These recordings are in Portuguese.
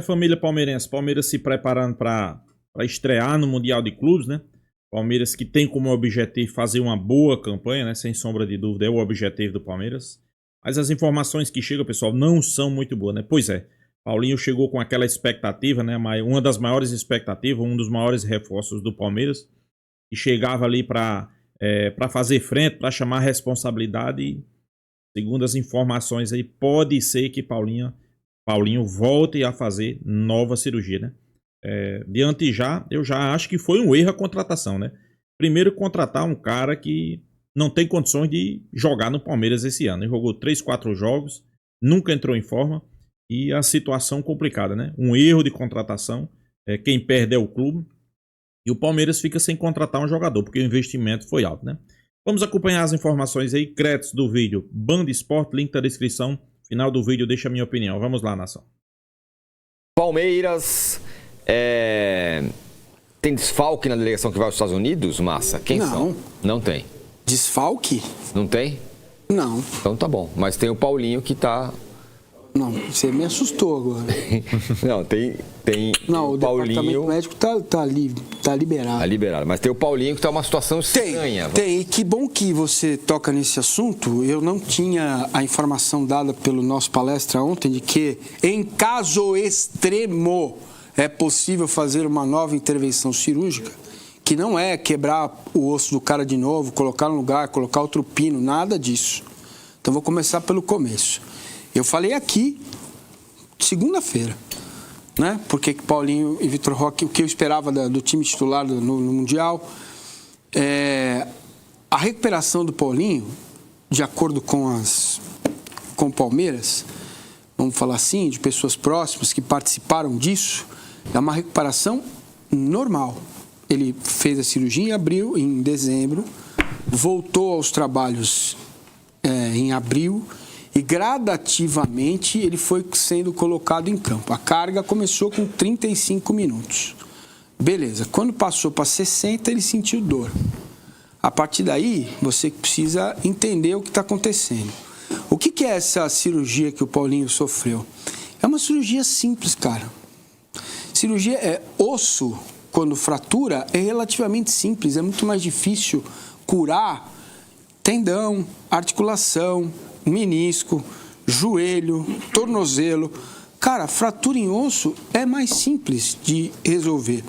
Família palmeirense. Palmeiras se preparando para estrear no Mundial de Clubes, né? Palmeiras que tem como objetivo fazer uma boa campanha, né? Sem sombra de dúvida, é o objetivo do Palmeiras. Mas as informações que chegam, pessoal, não são muito boas, né? Pois é, Paulinho chegou com aquela expectativa, né? Uma das maiores expectativas, um dos maiores reforços do Palmeiras. E chegava ali para fazer frente, para chamar a responsabilidade. E, segundo as informações aí, pode ser que Paulinho volte a fazer nova cirurgia, né? Eu já acho que foi um erro a contratação, né? Primeiro, contratar um cara que não tem condições de jogar no Palmeiras esse ano. Ele jogou 3, 4 jogos, nunca entrou em forma e a situação complicada, né? Um erro de contratação, quem perde é o clube e o Palmeiras fica sem contratar um jogador, porque o investimento foi alto, né? Vamos acompanhar as informações aí, créditos do vídeo Band Sport, link da descrição, final do vídeo, deixa a minha opinião. Vamos lá, nação. Palmeiras... Tem desfalque na delegação que vai aos Estados Unidos, Massa? Quem são? Não tem. Desfalque? Não tem? Não. Então tá bom. Mas tem o Paulinho que tá... Não, você me assustou agora. Não, tem não, o Paulinho... departamento médico tá liberado. Tá liberado. Mas tem o Paulinho que tá uma situação estranha. Tem. E que bom que você toca nesse assunto. Eu não tinha a informação dada pelo nosso palestra ontem de que, em caso extremo, é possível fazer uma nova intervenção cirúrgica, que não é quebrar o osso do cara de novo, colocar no lugar, colocar outro pino, nada disso. Então vou começar pelo começo. Eu falei aqui, segunda-feira, né? Porque Paulinho e Vitor Roque, o que eu esperava do time titular no Mundial, a recuperação do Paulinho, de acordo com o Palmeiras, vamos falar assim, de pessoas próximas que participaram disso, é uma recuperação normal. Ele fez a cirurgia em dezembro, voltou aos trabalhos em abril e gradativamente ele foi sendo colocado em campo. A carga começou com 35 minutos. Beleza, quando passou para 60 ele sentiu dor. A partir daí você precisa entender o que está acontecendo. O que é essa cirurgia que o Paulinho sofreu? É uma cirurgia simples, cara. Cirurgia osso, quando fratura, é relativamente simples, é muito mais difícil curar tendão, articulação, menisco, joelho, tornozelo. Cara, fratura em osso é mais simples de resolver.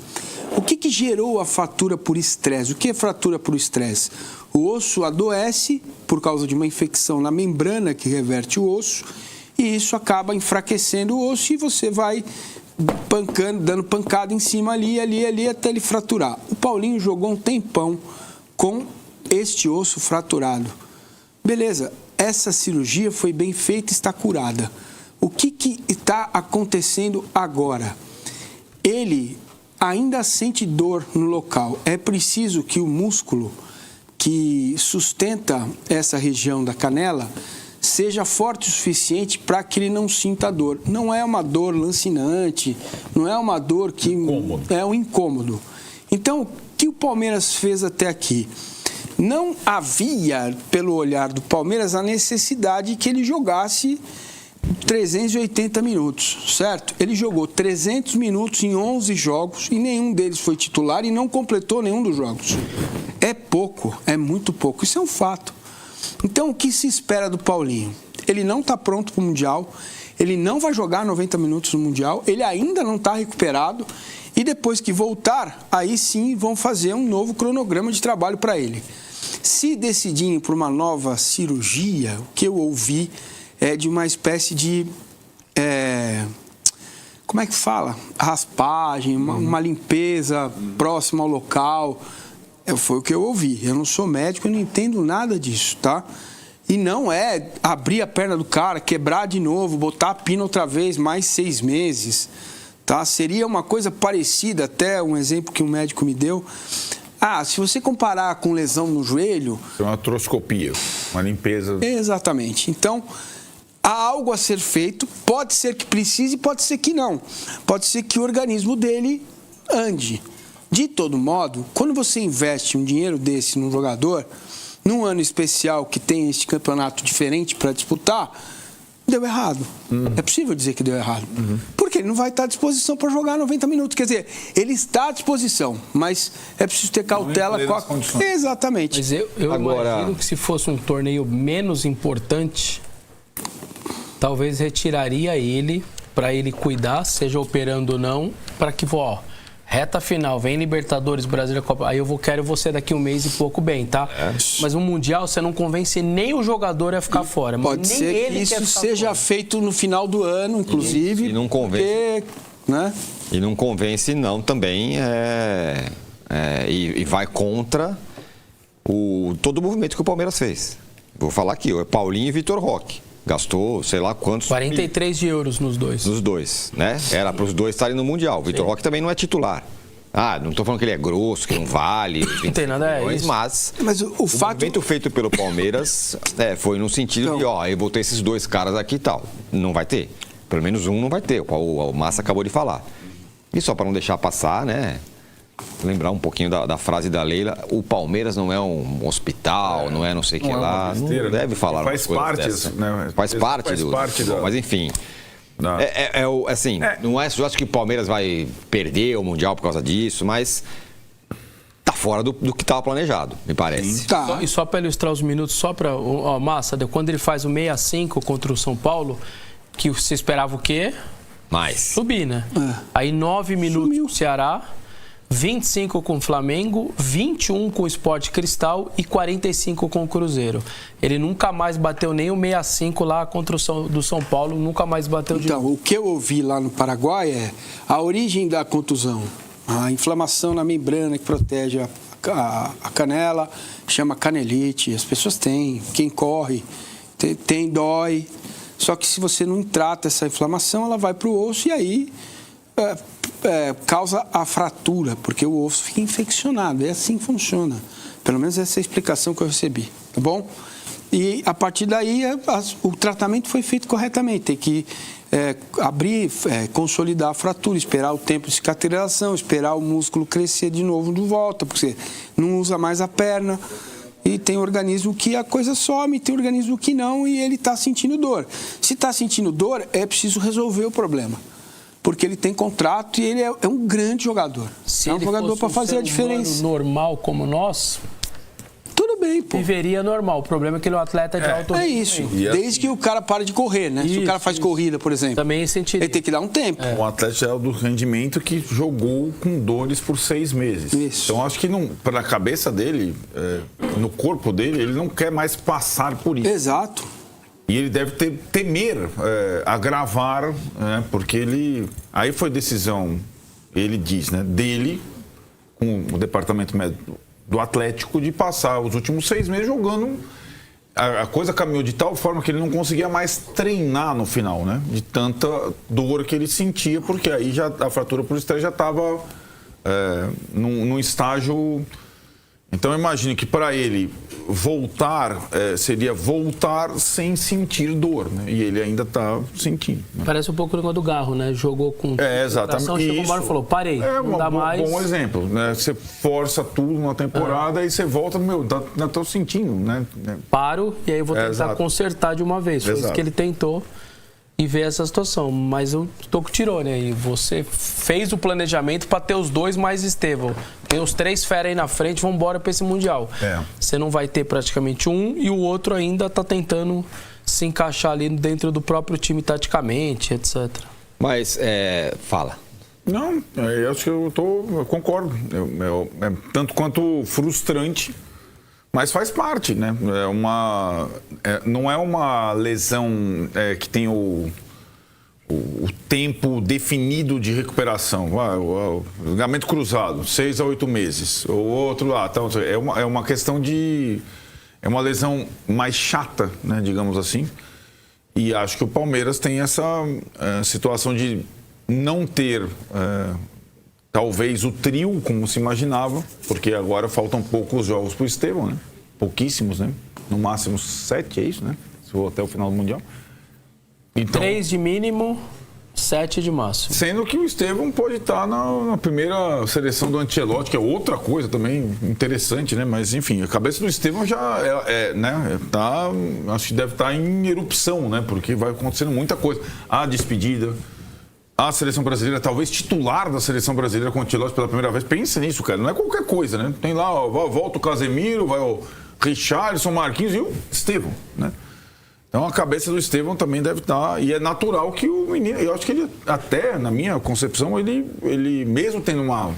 O que gerou a fratura por estresse? O que é fratura por estresse? O osso adoece por causa de uma infecção na membrana que reverte o osso e isso acaba enfraquecendo o osso e você vai dando pancada em cima ali, até ele fraturar. O Paulinho jogou um tempão com este osso fraturado. Beleza, essa cirurgia foi bem feita e está curada. O que está acontecendo agora? Ele ainda sente dor no local. É preciso que o músculo que sustenta essa região da canela seja forte o suficiente para que ele não sinta dor. Não é uma dor lancinante, não é uma dor que é um incômodo. Então, o que o Palmeiras fez até aqui? Não havia, pelo olhar do Palmeiras, a necessidade que ele jogasse 380 minutos, certo? Ele jogou 300 minutos em 11 jogos e nenhum deles foi titular e não completou nenhum dos jogos. É pouco, é muito pouco, isso é um fato. Então, o que se espera do Paulinho? Ele não está pronto para o Mundial, ele não vai jogar 90 minutos no Mundial, ele ainda não está recuperado e depois que voltar, aí sim vão fazer um novo cronograma de trabalho para ele. Se decidirem por uma nova cirurgia, o que eu ouvi é de uma espécie de, como é que fala? Raspagem, uma limpeza próxima ao local. Foi o que eu ouvi. Eu não sou médico, eu não entendo nada disso, tá? E não é abrir a perna do cara, quebrar de novo, botar a pina outra vez, mais 6 meses, tá? Seria uma coisa parecida, até um exemplo que um médico me deu. Se você comparar com lesão no joelho... É uma artroscopia, uma limpeza... Exatamente. Então, há algo a ser feito, pode ser que precise, pode ser que não. Pode ser que o organismo dele ande. De todo modo, quando você investe um dinheiro desse num jogador, num ano especial que tem este campeonato diferente para disputar, deu errado. É possível dizer que deu errado. Por que ele não vai estar à disposição para jogar 90 minutos. Quer dizer, ele está à disposição, mas é preciso ter cautela com a... Exatamente. Mas eu imagino que se fosse um torneio menos importante, talvez retiraria ele, para ele cuidar, seja operando ou não, para que, reta final, vem Libertadores, Brasileira, Copa, aí quero você daqui um mês e pouco bem, tá? Mas no Mundial você não convence nem o jogador a ficar fora. Pode nem ser ele que isso seja feito no final do ano, inclusive. E não convence. Porque, né? E não convence, não, também. E vai contra todo o movimento que o Palmeiras fez. Vou falar aqui, é Paulinho e Vitor Roque. Gastou, sei lá quantos... 43 de euros nos dois. Nos dois, né? Era para os dois estarem no Mundial. O Vitor Roque também não é titular. Não estou falando que ele é grosso, que não vale. Não tem nada a isso. Mas o movimento feito pelo Palmeiras foi no sentido de, eu vou ter esses dois caras aqui e tal. Não vai ter. Pelo menos um não vai ter. O Massa acabou de falar. E só para não deixar passar, né? Lembrar um pouquinho da frase da Leila, o Palmeiras não é um hospital, não é não sei o que lá, besteira, não deve falar faz parte dessa. Né? Faz parte mas enfim, não é só acho que o Palmeiras vai perder o Mundial por causa disso, mas tá fora do que estava planejado, me parece. Tá. E só para ilustrar os minutos, só para Massa, quando ele faz o 6-5 contra o São Paulo, que você esperava o quê? Mais. Subir, né? Aí 9 minutos com o Ceará, 25 com o Flamengo, 21 com o Sport Cristal e 45 com o Cruzeiro. Ele nunca mais bateu nem o 6-5 lá contra do São Paulo, nunca mais bateu de novo. Então, o que eu ouvi lá no Paraguai é a origem da contusão, a inflamação na membrana que protege a canela, chama canelite, as pessoas têm, quem corre, dói. Só que se você não trata essa inflamação, ela vai para o osso e aí causa a fratura, porque o osso fica infeccionado. É assim que funciona. Pelo menos essa é a explicação que eu recebi, tá bom? E a partir daí o tratamento foi feito corretamente. Tem que abrir, consolidar a fratura, esperar o tempo de cicatrização, esperar o músculo crescer de novo de volta, porque você não usa mais a perna. E tem organismo que a coisa some, tem organismo que não, e ele está sentindo dor. Se está sentindo dor, é preciso resolver o problema. Porque ele tem contrato e ele é um grande jogador. Se é um jogador para fazer a diferença. Normal como nós, tudo bem, pô. viveria normal. O problema é que ele é um atleta de alto rendimento. É isso. Desde que o cara pare de correr, né? Se o cara faz corrida, por exemplo. Também sentiria. Ele tem que dar um tempo. Um atleta de alto rendimento que jogou com dores por 6 meses. Isso. Então, acho que na cabeça dele, no corpo dele, ele não quer mais passar por isso. Exato. E ele deve temer agravar, né? Porque ele... Aí foi decisão, ele diz, né? Dele, com o departamento médico do Atlético, de passar os últimos 6 meses jogando. A coisa caminhou de tal forma que ele não conseguia mais treinar no final, né? De tanta dor que ele sentia, porque aí a fratura por estresse já estava num estágio... Então, eu imagino que para ele voltar seria voltar sem sentir dor, né? E ele ainda está sentindo. Né? Parece um pouco o negócio do Garro, né? Jogou com... exatamente. Chegou uma hora e falou, parei, não dá mais. Bom exemplo, né? Você força tudo na temporada e você volta, ainda estou sentindo, né? Paro e aí eu vou tentar consertar de uma vez. Foi isso que ele tentou e ver essa situação. Mas o Toco tirou, né? E você fez o planejamento para ter os dois mais Estevão. Tem os 3 fera aí na frente, vão embora para esse Mundial. Você não vai ter praticamente um e o outro ainda está tentando se encaixar ali dentro do próprio time taticamente, etc. Mas, fala. Não, eu acho que eu concordo. É tanto quanto frustrante, mas faz parte, né? Não é uma lesão que tem o tempo definido de recuperação. O ligamento cruzado, 6 a 8 meses. O outro lá. Então, é uma questão de... É uma lesão mais chata, né, digamos assim. E acho que o Palmeiras tem essa situação de não ter... talvez o trio, como se imaginava, porque agora faltam poucos jogos para o Estevão, né? Pouquíssimos, né? No máximo 7, é isso, né? Se for até o final do Mundial. Então, 3 de mínimo, 7 de máximo. Sendo que o Estevão pode estar na primeira seleção do Ancelotti, que é outra coisa também interessante, né? Mas, enfim, a cabeça do Estevão já né? Acho que deve estar em erupção, né? Porque vai acontecendo muita coisa. A despedida... a seleção brasileira, talvez titular da seleção brasileira com o Ancelotti pela primeira vez. Pensa nisso, cara. Não é qualquer coisa, né? Tem lá, ó, volta o Casemiro, vai o Richarlison, Marquinhos e o Estevão, né? Então a cabeça do Estevão também deve estar, e é natural que o menino, eu acho que ele até, na minha concepção, ele mesmo tendo uma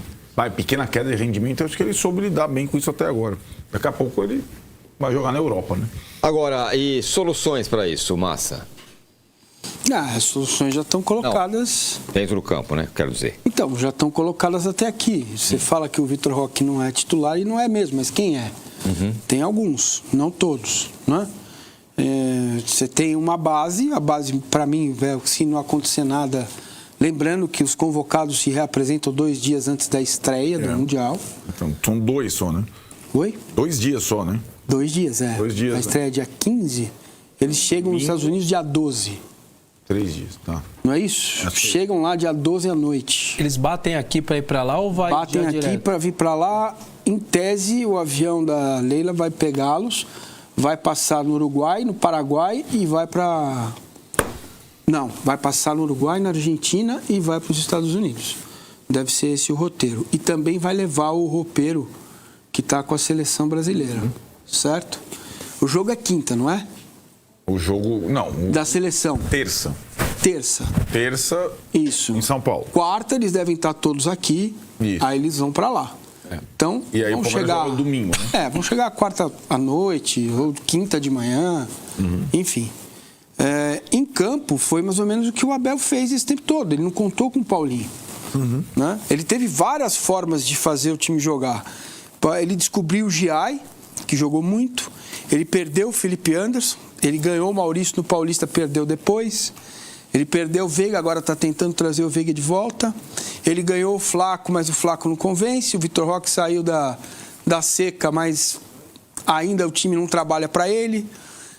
pequena queda de rendimento, eu acho que ele soube lidar bem com isso até agora. Daqui a pouco ele vai jogar na Europa, né? Agora, e soluções para isso, Massa? As soluções já estão colocadas. Não, dentro do campo, né? Quero dizer. Então, já estão colocadas até aqui. Você fala que o Vitor Roque não é titular e não é mesmo, mas quem é? Tem alguns, não todos, né? Você tem uma base, a base, para mim, se não acontecer nada, lembrando que os convocados se reapresentam 2 dias antes da estreia do Mundial. Então, são 2 só, né? Oi? 2 dias só, né? 2 dias, 2 dias. A estreia é dia 15, eles chegam nos Estados Unidos dia 12. 3 dias, tá. Não é isso? Chegam lá dia 12 à noite. Eles batem aqui para ir para lá ou vai batem aqui para vir para lá. Em tese, o avião da Leila vai pegá-los, vai passar no Uruguai, no Paraguai e vai para... Não, vai passar no Uruguai, na Argentina e vai para os Estados Unidos. Deve ser esse o roteiro. E também vai levar o roupeiro que está com a seleção brasileira, certo? O jogo é quinta, não é? O jogo, não. Da seleção. Terça. Isso. Em São Paulo. Quarta, eles devem estar todos aqui. Isso. Aí eles vão para lá. Então, e aí vão chegar domingo, né? Vão chegar quarta à noite ou quinta de manhã, enfim. Em campo foi mais ou menos o que o Abel fez esse tempo todo. Ele não contou com o Paulinho, né? Ele teve várias formas de fazer o time jogar. Ele descobriu o Giai, que jogou muito. Ele perdeu o Felipe Anderson. Ele ganhou o Maurício no Paulista, perdeu depois. Ele perdeu o Veiga, agora está tentando trazer o Veiga de volta. Ele ganhou o Flaco, mas o Flaco não convence. O Vitor Roque saiu da seca, mas ainda o time não trabalha para ele.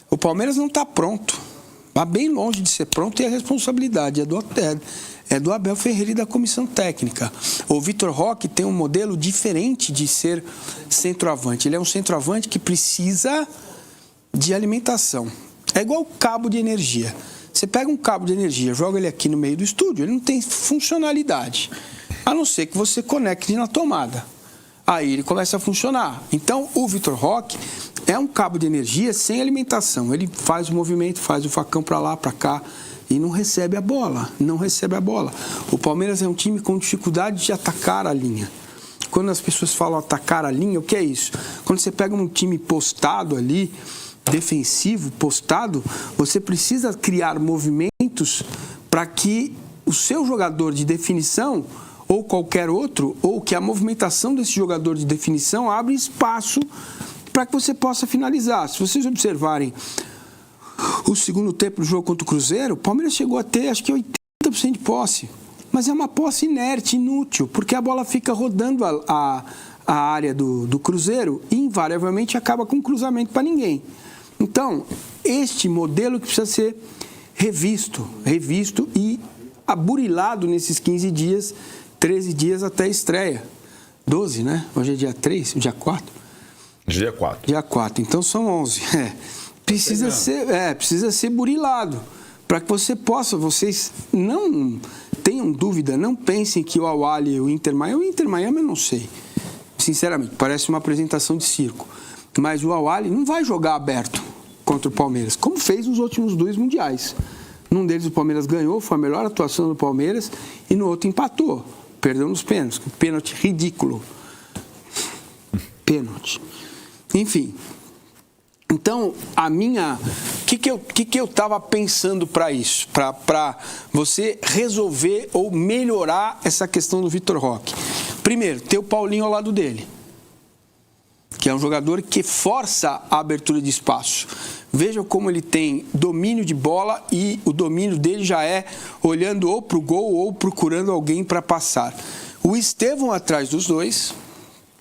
O Palmeiras não está pronto. Está bem longe de ser pronto e a responsabilidade é do Abel Ferreira e da comissão técnica. O Vitor Roque tem um modelo diferente de ser centroavante. Ele é um centroavante que precisa de alimentação. É igual cabo de energia. Você pega um cabo de energia, joga ele aqui no meio do estúdio, ele não tem funcionalidade, a não ser que você conecte na tomada. Aí ele começa a funcionar. Então, o Vitor Roque é um cabo de energia sem alimentação. Ele faz o movimento, faz o facão para lá, para cá, e não recebe a bola. O Palmeiras é um time com dificuldade de atacar a linha. Quando as pessoas falam atacar a linha, o que é isso? Quando você pega um time postado ali, defensivo, postado, você precisa criar movimentos para que o seu jogador de definição ou qualquer outro, ou que a movimentação desse jogador de definição abra espaço para que você possa finalizar. Se vocês observarem o segundo tempo do jogo contra o Cruzeiro, o Palmeiras chegou a ter, acho que 80% de posse, mas é uma posse inerte, inútil, porque a bola fica rodando a área do Cruzeiro e invariavelmente acaba com um cruzamento para ninguém. Então, este modelo que precisa ser revisto e aburilado nesses 15 dias, 13 dias até a estreia. 12, né? Hoje é dia 3, dia 4? Dia 4. Dia 4, então são 11. Precisa ser burilado, para que vocês não tenham dúvida, não pensem que o Al-Ahly e o Inter Miami eu não sei. Sinceramente, parece uma apresentação de circo. Mas o Al-Ahly não vai jogar aberto contra o Palmeiras, como fez nos últimos 2 mundiais. Num deles o Palmeiras ganhou, foi a melhor atuação do Palmeiras, e no outro empatou, perdeu nos pênaltis, um pênalti ridículo. Pênalti. Enfim. Então, o que eu estava pensando para isso? Para você resolver ou melhorar essa questão do Vitor Roque. Primeiro, ter o Paulinho ao lado dele, que é um jogador que força a abertura de espaço. Veja como ele tem domínio de bola e o domínio dele já é olhando ou para o gol ou procurando alguém para passar. O Estevão atrás dos dois,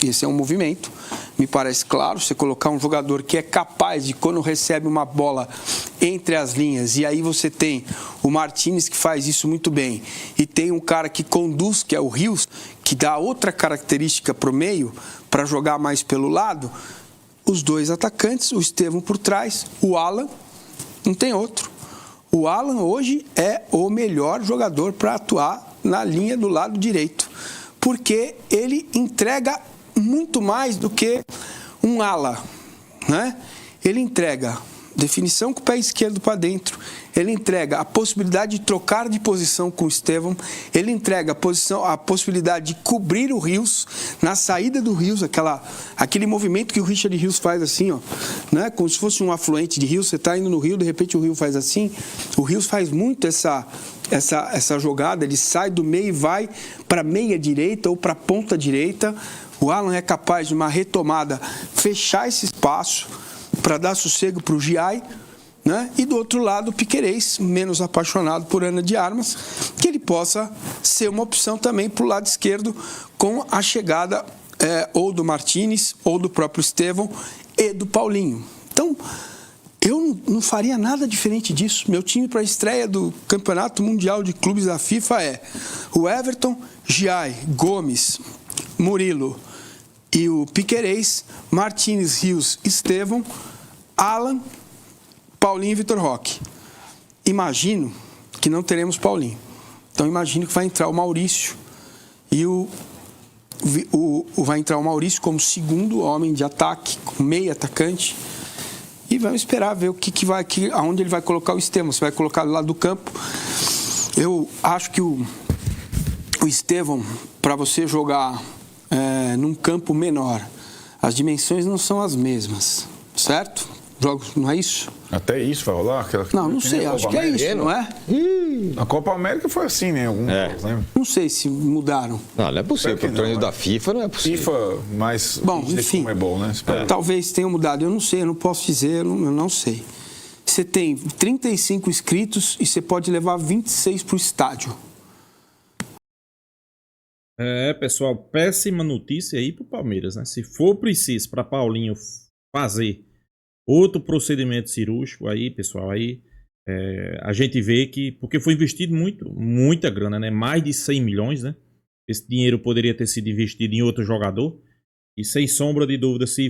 esse é um movimento, me parece claro, você colocar um jogador que é capaz de, quando recebe uma bola entre as linhas, e aí você tem o Martínez que faz isso muito bem, e tem um cara que conduz, que é o Rios, que dá outra característica para o meio, para jogar mais pelo lado, os dois atacantes, o Estevão por trás, o Alan, não tem outro. O Alan hoje é o melhor jogador para atuar na linha do lado direito, porque ele entrega muito mais do que um ala, né? Ele entrega definição com o pé esquerdo para dentro, ele entrega a possibilidade de trocar de posição com o Estevão, ele entrega a possibilidade de cobrir o Rios, na saída do Rios, aquele movimento que o Richard Rios faz assim, ó, né? Como se fosse um afluente de Rios, você está indo no Rio, de repente o Rio faz assim, o Rios faz muito essa jogada, ele sai do meio e vai para meia direita ou para ponta direita. O Alan é capaz de uma retomada fechar esse espaço para dar sossego para o Giai, né? E do outro lado o Piquerez, menos apaixonado por Ana de Armas, que ele possa ser uma opção também para o lado esquerdo com a chegada ou do Martínez ou do próprio Estevão e do Paulinho. Então, eu não faria nada diferente disso. Meu time para a estreia do Campeonato Mundial de Clubes da FIFA é o Everton, Giai, Gomes, Murilo e o Piquerez, Martínez, Rios, Estevão, Alan, Paulinho e Vitor Roque. Imagino que não teremos Paulinho. Então imagino que vai entrar o Maurício e vai entrar o Maurício como segundo homem de ataque, como meio atacante. E vamos esperar ver aonde ele vai colocar o Estevão. Se vai colocar do lado do campo. Eu acho que o Estevão, para você jogar num campo menor, as dimensões não são as mesmas, certo? Jogos, não é isso? Até isso vai rolar? Não sei, acho que é isso, não é? A Copa América foi assim, né? Alguns jogos, né? Não sei se mudaram. Não é possível. Para o torneio da FIFA não é possível. FIFA, mas bom, enfim, é bom, né? Talvez tenham mudado, eu não sei, eu não posso dizer, eu não sei. Você tem 35 inscritos e você pode levar 26 para o estádio. Pessoal, péssima notícia aí pro Palmeiras, né? Se for preciso para Paulinho fazer outro procedimento cirúrgico aí, pessoal, aí a gente vê que, porque foi investido muita grana, né? Mais de 100 milhões, né? Esse dinheiro poderia ter sido investido em outro jogador e sem sombra de dúvida, se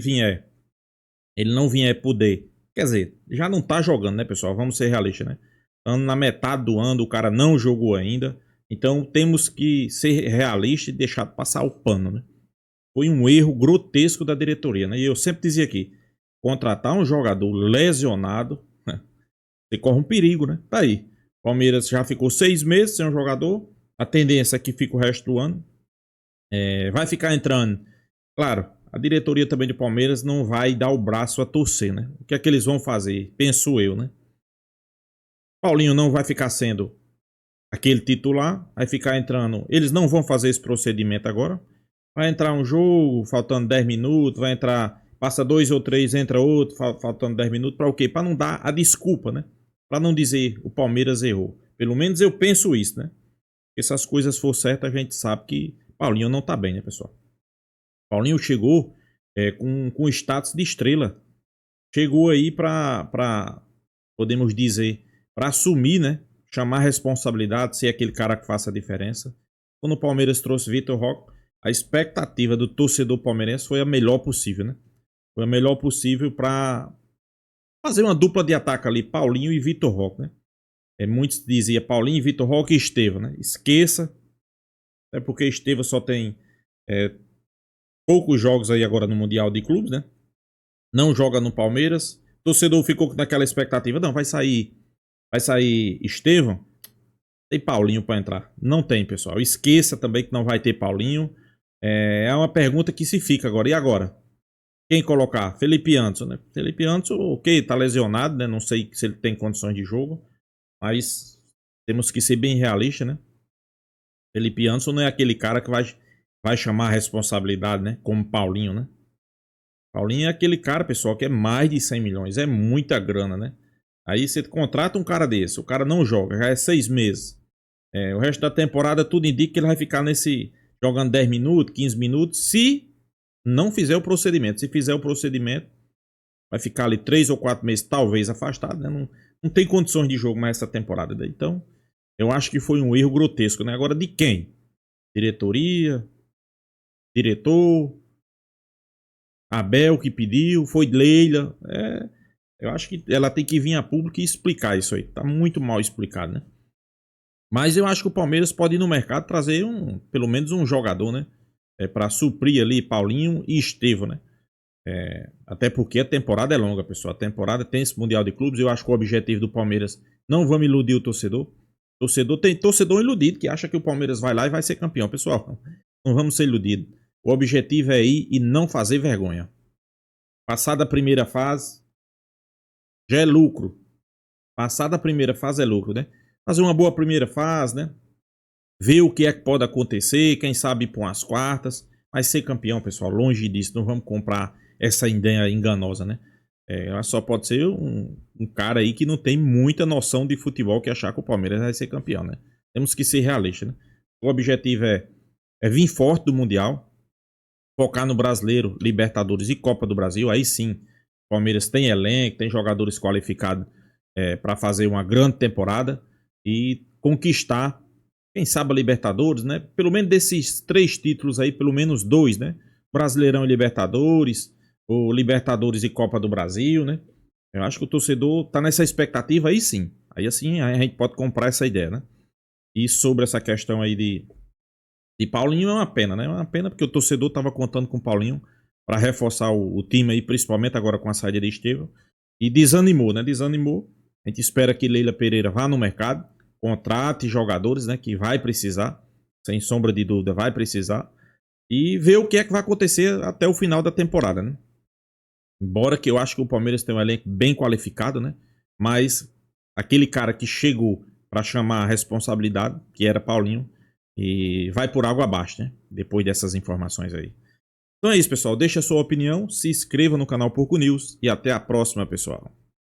ele não vier poder, quer dizer, já não tá jogando, né, pessoal? Vamos ser realistas, né? Estamos na metade do ano, o cara não jogou ainda. Então temos que ser realistas e deixar de passar o pano, né? Foi um erro grotesco da diretoria, né? E eu sempre dizia aqui, contratar um jogador lesionado, né? Você corre um perigo, né? Tá aí. Palmeiras já ficou 6 meses sem um jogador. A tendência é que fica o resto do ano. Vai ficar entrando. Claro, a diretoria também do Palmeiras não vai dar o braço a torcer, né? O que é que eles vão fazer? Penso eu, né? Paulinho não vai ficar sendo aquele titular, vai ficar entrando. Eles não vão fazer esse procedimento agora. Vai entrar um jogo, faltando 10 minutos, vai entrar, passa 2 ou 3, entra outro, faltando 10 minutos, para o quê? Para não dar a desculpa, né? Para não dizer o Palmeiras errou. Pelo menos eu penso isso, né? Se essas coisas for certas, a gente sabe que Paulinho não tá bem, né, pessoal? Paulinho chegou com status de estrela. Chegou aí para podemos dizer, para assumir, né? Chamar a responsabilidade, ser aquele cara que faça a diferença. Quando o Palmeiras trouxe Vitor Roque, a expectativa do torcedor palmeirense foi a melhor possível, né? Foi a melhor possível para fazer uma dupla de ataque ali, Paulinho e Vitor Roque, né? Muitos diziam Paulinho, Vitor Roque e Estevão, né? Esqueça, é porque Estevão só tem poucos jogos aí agora no Mundial de Clubes, né? Não joga no Palmeiras. O torcedor ficou naquela expectativa, não, vai sair Estevão, tem Paulinho para entrar. Não tem, pessoal. Esqueça também que não vai ter Paulinho. É uma pergunta que se fica agora. E agora? Quem colocar? Felipe Anderson, né? Felipe Anderson, ok, tá lesionado, né? Não sei se ele tem condições de jogo, mas temos que ser bem realistas, né? Felipe Anderson não é aquele cara que vai chamar a responsabilidade, né? Como Paulinho, né? Paulinho é aquele cara, pessoal, que é mais de 100 milhões. É muita grana, né? Aí você contrata um cara desse, o cara não joga, já é 6 meses. O resto da temporada tudo indica que ele vai ficar jogando 10 minutos, 15 minutos, se não fizer o procedimento. Se fizer o procedimento, vai ficar ali 3 ou 4 meses, talvez, afastado, né? Não tem condições de jogo mais essa temporada. Então, eu acho que foi um erro grotesco, né? Agora, de quem? Diretoria? Diretor? Abel que pediu? Foi Leila? Eu acho que ela tem que vir a público e explicar isso aí. Tá muito mal explicado, né? Mas eu acho que o Palmeiras pode ir no mercado trazer pelo menos um jogador, né? Para suprir ali Paulinho e Estevão, né? Até porque a temporada é longa, pessoal. A temporada tem esse Mundial de Clubes. Eu acho que o objetivo do Palmeiras, não vamos iludir o torcedor. Tem torcedor iludido que acha que o Palmeiras vai lá e vai ser campeão. Pessoal, não vamos ser iludidos. O objetivo é ir e não fazer vergonha. Passada a primeira fase, já é lucro. Passada a primeira fase é lucro, né? Fazer uma boa primeira fase, né? Ver o que é que pode acontecer, quem sabe ir para umas quartas. Mas ser campeão, pessoal, longe disso. Não vamos comprar essa ideia enganosa, né? Só pode ser um cara aí que não tem muita noção de futebol que achar que o Palmeiras vai ser campeão, né? Temos que ser realistas, né? O objetivo é vir forte do Mundial, focar no Brasileiro, Libertadores e Copa do Brasil. Aí sim, o Palmeiras tem elenco, tem jogadores qualificados para fazer uma grande temporada e conquistar, quem sabe, a Libertadores, né? Pelo menos desses 3 títulos aí, pelo menos 2, né? Brasileirão e Libertadores, ou Libertadores e Copa do Brasil, né? Eu acho que o torcedor tá nessa expectativa aí sim. Aí assim a gente pode comprar essa ideia, né? E sobre essa questão aí de Paulinho é uma pena, né? É uma pena porque o torcedor tava contando com o Paulinho para reforçar o time aí, principalmente agora com a saída de Estevão. E desanimou, né? Desanimou. A gente espera que Leila Pereira vá no mercado, contrate jogadores, né? Que vai precisar, sem sombra de dúvida, vai precisar. E ver o que é que vai acontecer até o final da temporada, né? Embora que eu acho que o Palmeiras tem um elenco bem qualificado, né? Mas aquele cara que chegou para chamar a responsabilidade, que era Paulinho, e vai por água abaixo, né? Depois dessas informações aí. Então é isso, pessoal. Deixa a sua opinião, se inscreva no canal Porco News e até a próxima, pessoal.